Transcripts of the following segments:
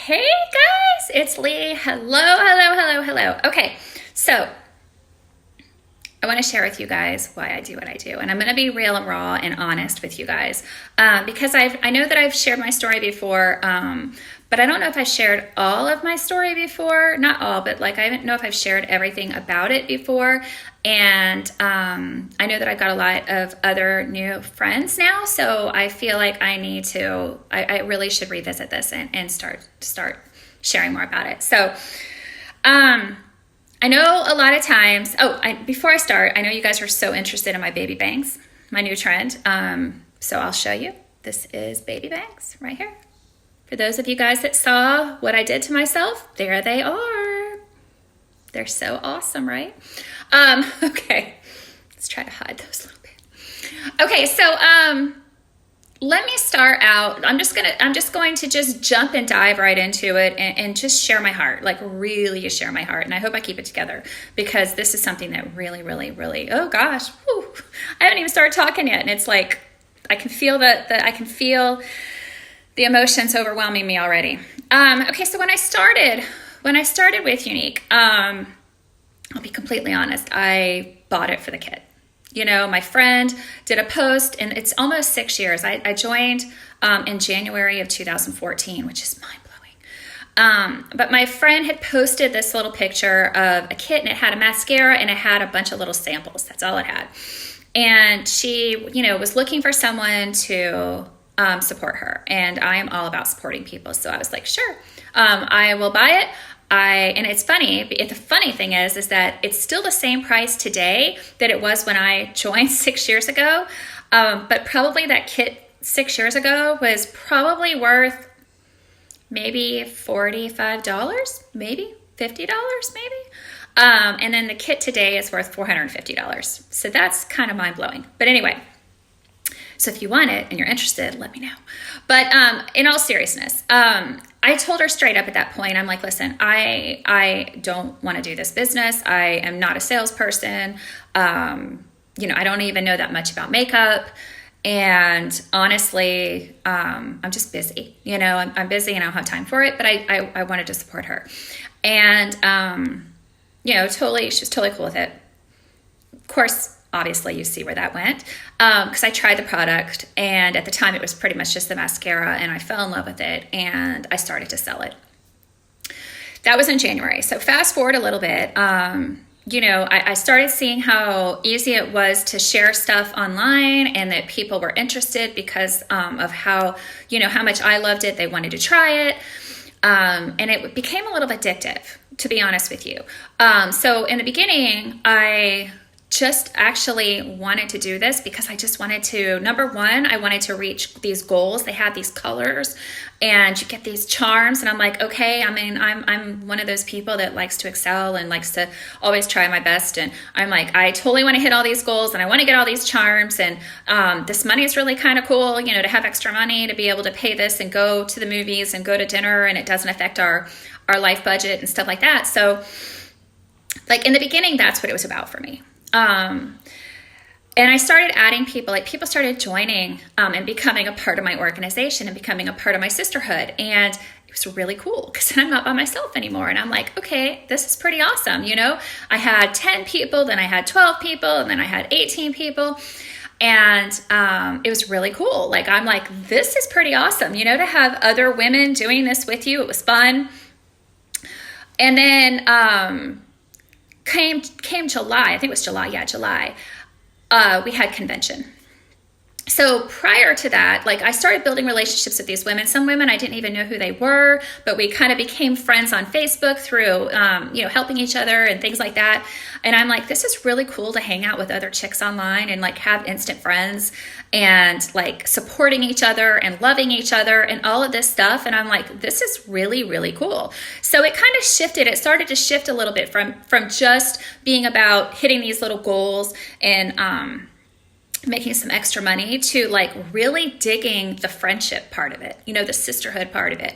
Hey guys, it's Lee. Hello. Okay, so I want to share with you guys why I do what I do, and I'm going to be real and raw and honest with you guys because I know that I've shared my story before, but I don't know if I've shared all of my story before. Not all, but like I don't know if I've shared everything about it before. And I know that I've got a lot of other new friends now, so I feel like I really should revisit this and start sharing more about it. So I know a lot of times, before I start, I know you guys are so interested in my baby bangs, my new trend. So I'll show you. This is baby bangs right here. For those of you guys that saw what I did to myself, there they are. They're so awesome, right? Okay, let's try to hide those a little bit. Okay, so let me start out. I'm just going to jump and dive right into it and just share my heart, like really share my heart. And I hope I keep it together because this is something that really, oh gosh, I haven't even started talking yet. And it's like, I can feel I can feel the emotions overwhelming me already. Okay, so when I started with Younique, I'll be completely honest, I bought it for the kid. You know, my friend did a post, and it's almost 6 years. I joined in January of 2014, which is mind-blowing. But my friend had posted this little picture of a kit, and it had a mascara, and it had a bunch of little samples. That's all it had. And she, was looking for someone to support her. And I am all about supporting people. So I was like, sure, I will buy it. And it's funny, the funny thing is that it's still the same price today that it was when I joined 6 years ago. But probably that kit 6 years ago was probably worth maybe $45, maybe $50, maybe. And then the kit today is worth $450. So that's kind of mind blowing. But anyway, so if you want it and you're interested, let me know. But in all seriousness, I told her straight up at that point, I'm like, listen, I don't want to do this business. I am not a salesperson. I don't even know that much about makeup. And honestly, I'm just busy. I'm busy and I don't have time for it, but I wanted to support her. And, totally, she was totally cool with it. Of course, obviously you see where that went, because I tried the product, and at the time it was pretty much just the mascara, and I fell in love with it, and I started to sell it. That was in January. So fast forward a little bit, I started seeing how easy it was to share stuff online, and that people were interested because of how much I loved it. They wanted to try it, and it became a little addictive, to be honest with you. So in the beginning, I just actually wanted to do this because I just wanted to, number one, I wanted to reach these goals. They had these colors and you get these charms, and I'm like, okay, I'm one of those people that likes to excel and likes to always try my best. And I'm like, I totally want to hit all these goals and I want to get all these charms. And this money is really kind of cool, to have extra money to be able to pay this and go to the movies and go to dinner, and it doesn't affect our life budget and stuff like that. So like in the beginning, that's what it was about for me. And I started adding people, like people started joining and becoming a part of my organization and becoming a part of my sisterhood. And it was really cool because then I'm not by myself anymore. And I'm like, okay, this is pretty awesome. I had 10 people, then I had 12 people, and then I had 18 people. And it was really cool. Like, I'm like, this is pretty awesome, to have other women doing this with you. It was fun. And then, came July, I think it was July. Yeah, July. We had convention. So prior to that, like I started building relationships with these women. Some women I didn't even know who they were, but we kind of became friends on Facebook through, helping each other and things like that. And I'm like, this is really cool to hang out with other chicks online and like have instant friends and like supporting each other and loving each other and all of this stuff. And I'm like, this is really, really cool. So it kind of shifted. It started to shift a little bit from just being about hitting these little goals and, making some extra money to like really digging the friendship part of it, the sisterhood part of it.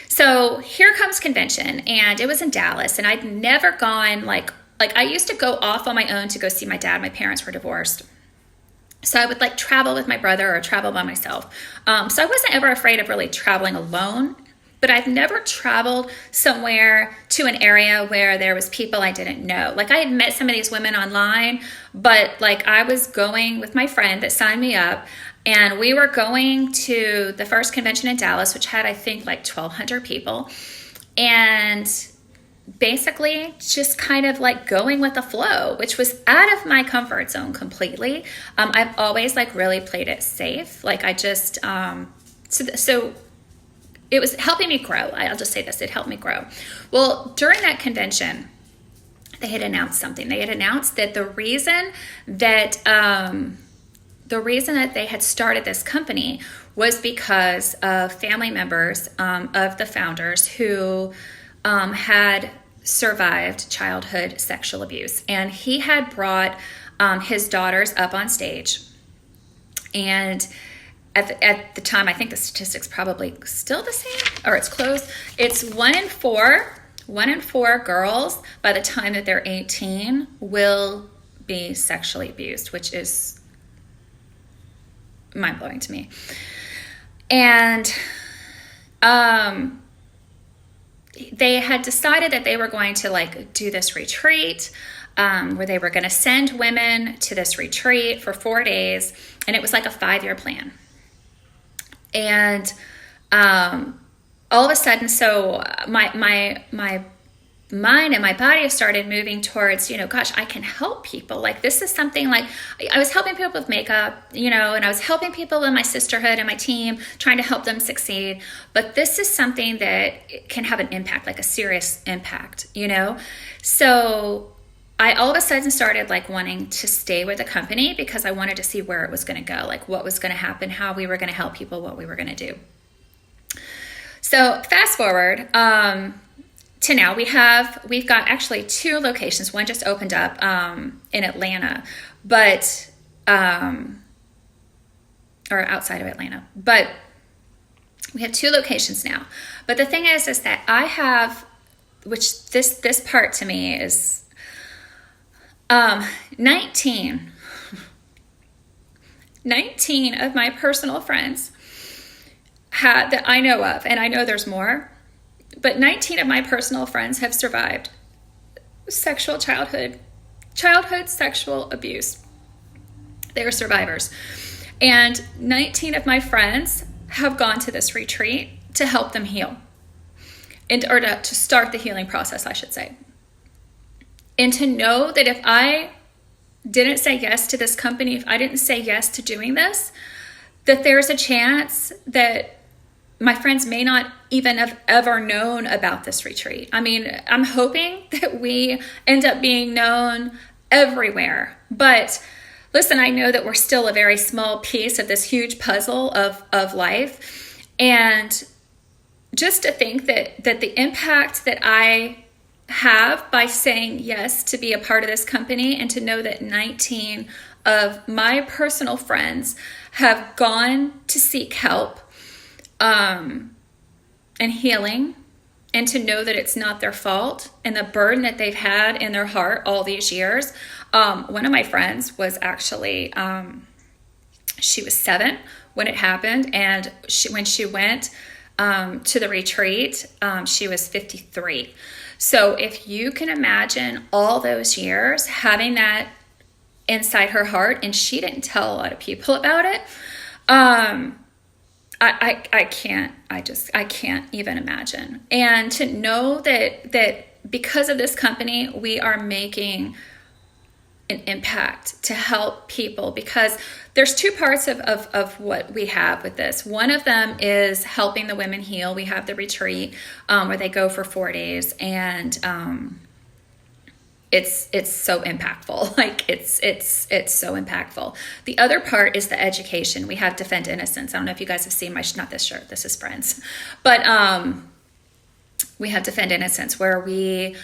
So here comes convention, and it was in Dallas, and I'd never gone like I used to go off on my own to go see my dad. My parents were divorced. So I would like travel with my brother or travel by myself. So I wasn't ever afraid of really traveling alone, but I've never traveled somewhere to an area where there was people I didn't know. Like I had met some of these women online, but like I was going with my friend that signed me up, and we were going to the first convention in Dallas, which had, I think, like 1,200 people. And basically just kind of like going with the flow, which was out of my comfort zone completely. I've always like really played it safe. Like I just, so it was helping me grow. I'll just say this, it helped me grow. Well, during that convention, they had announced something. They had announced that the reason that they had started this company was because of family members of the founders who had survived childhood sexual abuse. And he had brought his daughters up on stage. And at the time, I think the statistic's probably still the same, or it's close. It's 1 in 4 girls by the time that they're 18 will be sexually abused, which is mind-blowing to me. And they had decided that they were going to like do this retreat where they were going to send women to this retreat for 4 days, and it was like a 5-year plan. And all of a sudden, so my mind and my body started moving towards, gosh, I can help people. Like this is something like I was helping people with makeup, and I was helping people in my sisterhood and my team, trying to help them succeed. But this is something that can have an impact, like a serious impact, So I all of a sudden started like wanting to stay with the company because I wanted to see where it was going to go, like what was going to happen, how we were going to help people, what we were going to do. So fast forward, to now, we've got actually 2 locations. One just opened up in Atlanta, but or outside of Atlanta. But we have 2 locations now. But the thing is that I have, which this part to me is 19 of my personal friends that I know of, and I know there's more. But 19 of my personal friends have survived childhood sexual abuse. They are survivors. And 19 of my friends have gone to this retreat to help them heal. Or to start the healing process, I should say. And to know that if I didn't say yes to this company, if I didn't say yes to doing this, that there's a chance that my friends may not even have ever known about this retreat. I mean, I'm hoping that we end up being known everywhere. But listen, I know that we're still a very small piece of this huge puzzle of life. And just to think that the impact that I have by saying yes to be a part of this company, and to know that 19 of my personal friends have gone to seek help and healing, and to know that it's not their fault and the burden that they've had in their heart all these years. One of my friends was actually, she was 7 when it happened, and when she went to the retreat, she was 53. So if you can imagine all those years having that inside her heart, and she didn't tell a lot of people about it, I can't even imagine. And to know that because of this company, we are making an impact to help people, because there's 2 parts of what we have with this. One of them is helping the women heal. We have the retreat where they go for 4 days, and it's so impactful. Like it's so impactful. The other part is the education. We have Defend Innocence. I don't know if you guys have seen not this shirt. This is Friends, but we have Defend Innocence, where we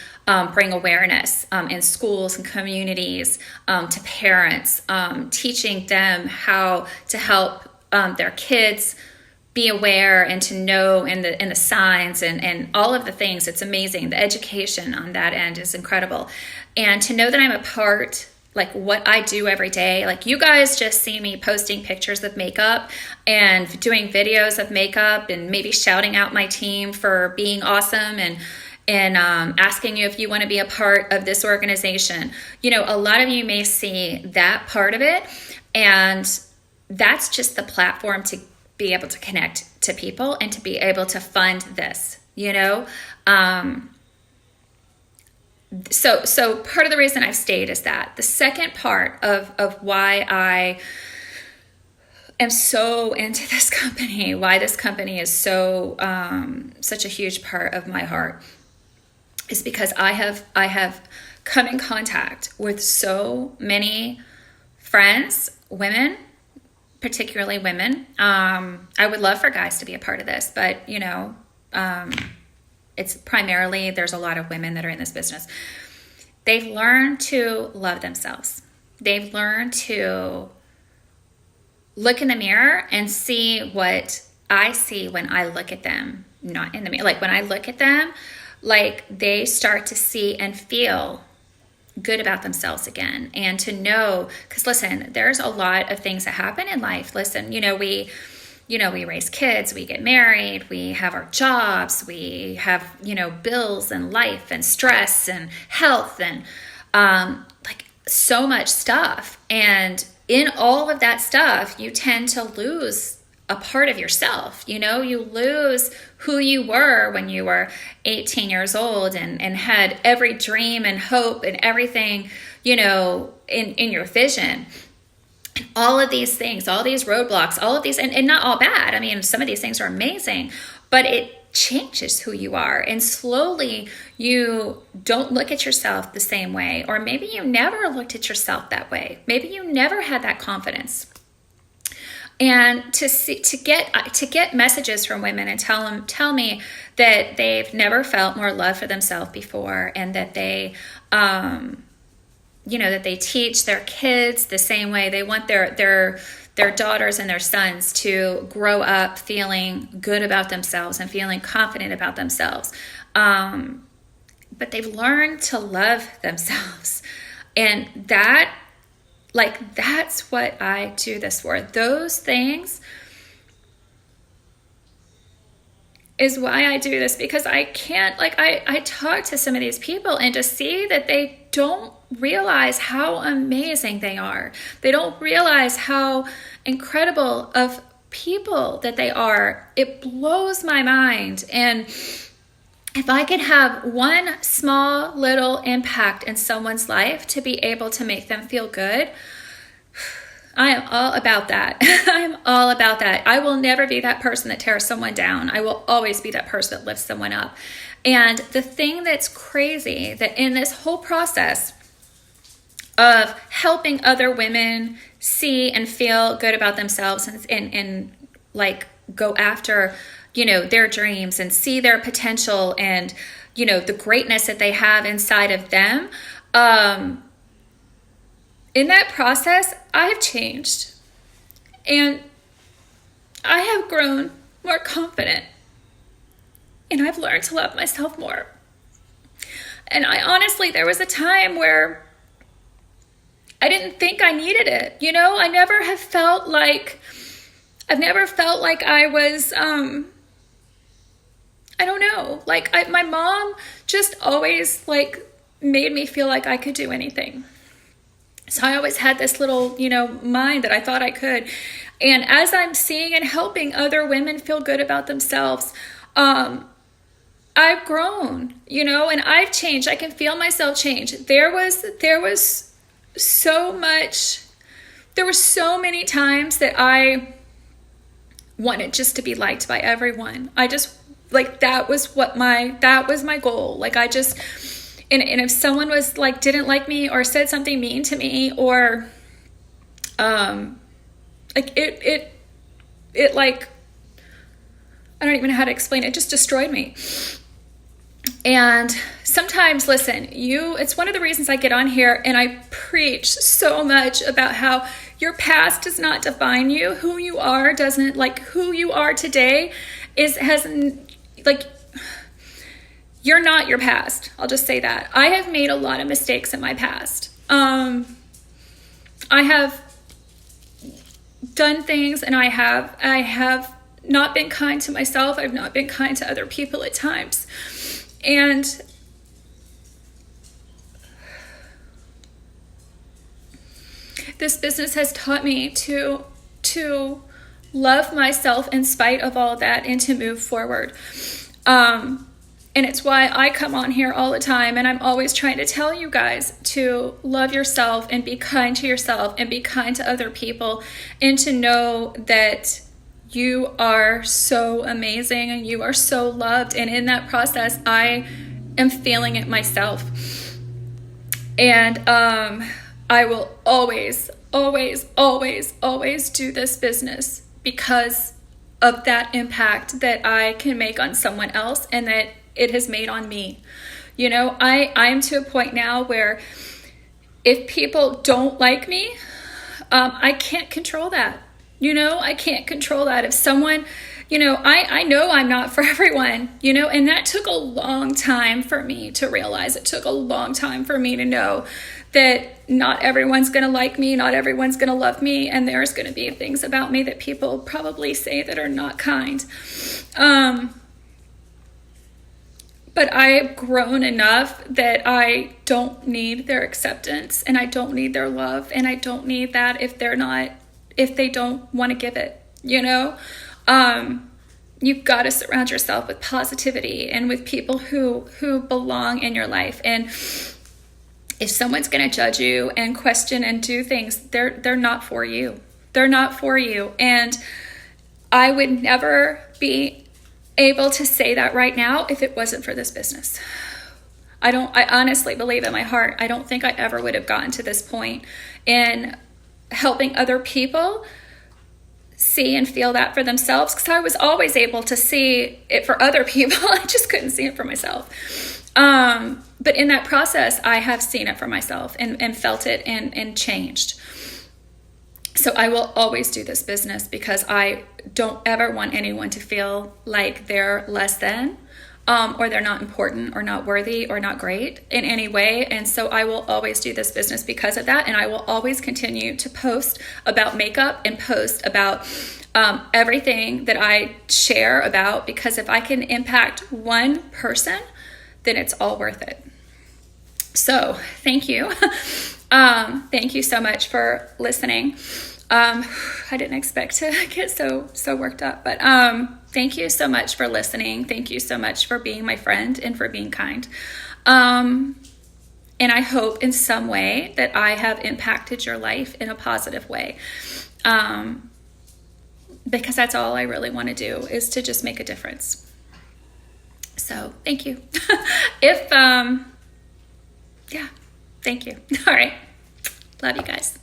bring awareness in schools and communities to parents, teaching them how to help their kids be aware and to know and the signs and all of the things. It's amazing. The education on that end is incredible. And to know that I'm a part like what I do every day. Like you guys just see me posting pictures of makeup and doing videos of makeup and maybe shouting out my team for being awesome and asking you if you want to be a part of this organization. You know, a lot of you may see that part of it, and that's just the platform to be able to connect to people and to be able to fund this, you know? So part of the reason I've stayed is that. The second part of why I am so into this company, why this company is so such a huge part of my heart, is because I have come in contact with so many friends, women, particularly women. I would love for guys to be a part of this, but you know, it's primarily, there's a lot of women that are in this business. They've learned to love themselves. They've learned to look in the mirror and see what I see when I look at them, not in the mirror. Like when I look at them, like they start to see and feel good about themselves again. And to know, because listen, there's a lot of things that happen in life. Listen, we raise kids, we get married, we have our jobs, we have, bills and life and stress and health and like so much stuff. And in all of that stuff, you tend to lose a part of yourself. You lose who you were when you were 18 years old and had every dream and hope and everything, in your vision. All of these things, all these roadblocks, all of these, and not all bad. I mean, some of these things are amazing, but it changes who you are. And slowly you don't look at yourself the same way, or maybe you never looked at yourself that way. Maybe you never had that confidence. And to get messages from women and tell me that they've never felt more love for themselves before, and that they, that they teach their kids the same way. They want their daughters and their sons to grow up feeling good about themselves and feeling confident about themselves. But they've learned to love themselves. And that's what I do this for. Those things is why I do this, because I can't, I talk to some of these people and to see that they don't realize how amazing they are. They don't realize how incredible of people that they are. It blows my mind. And if I could have one small little impact in someone's life to be able to make them feel good, I am all about that. I'm all about that. I will never be that person that tears someone down. I will always be that person that lifts someone up. And the thing that's crazy, that in this whole process of helping other women see and feel good about themselves and go after, their dreams and see their potential and, the greatness that they have inside of them, in that process, I've changed, and I have grown more confident, and I've learned to love myself more. And there was a time where I didn't think I needed it. I've never felt like I was, my mom just always made me feel like I could do anything. So I always had this little, mind that I thought I could. And as I'm seeing and helping other women feel good about themselves, I've grown, and I've changed. I can feel myself change. There were so many times that I wanted just to be liked by everyone. I just, that was my goal. And if someone was didn't like me or said something mean to me, or I don't even know how to explain it, just destroyed me. And sometimes, listen, it's one of the reasons I get on here and I preach so much about how your past does not define you. Who you are doesn't, who you are today you're not your past. I'll just say that. I have made a lot of mistakes in my past. I have done things, and I have not been kind to myself. I've not been kind to other people at times. And this business has taught me to love myself in spite of all that, and to move forward. And it's why I come on here all the time, and I'm always trying to tell you guys to love yourself and be kind to yourself and be kind to other people, and to know that you are so amazing and you are so loved. And in that process, I am feeling it myself. And I will always, always, always, always do this business because of that impact that I can make on someone else, and that it has made on me. You know, I'm to a point now where if people don't like me, I can't control that. You know, I can't control that. If someone, you know, I know I'm not for everyone, you know, and that took a long time for me to realize. It took a long time for me to know that not everyone's going to like me, not everyone's going to love me, and there's going to be things about me that people probably say that are not kind. But I've grown enough that I don't need their acceptance, and I don't need their love, and I don't need that if they don't want to give it, you know? You've got to surround yourself with positivity and with people who belong in your life. And if someone's going to judge you and question and do things, they're not for you. They're not for you. And I would never be able to say that right now if it wasn't for this business. I honestly believe in my heart, I don't think I ever would have gotten to this point in helping other people see and feel that for themselves, because I was always able to see it for other people. I just couldn't see it for myself. But in that process, I have seen it for myself and felt it and changed. So I will always do this business because I don't ever want anyone to feel like they're less than, or they're not important or not worthy or not great in any way. And so I will always do this business because of that. And I will always continue to post about makeup and post about everything that I share about, because if I can impact one person, then it's all worth it. So thank you. Thank you so much for listening. I didn't expect to get so worked up, but thank you so much for listening. Thank you so much for being my friend and for being kind. And I hope in some way that I have impacted your life in a positive way. Because that's all I really want to do, is to just make a difference. So thank you. Yeah, thank you. All right. Love you guys.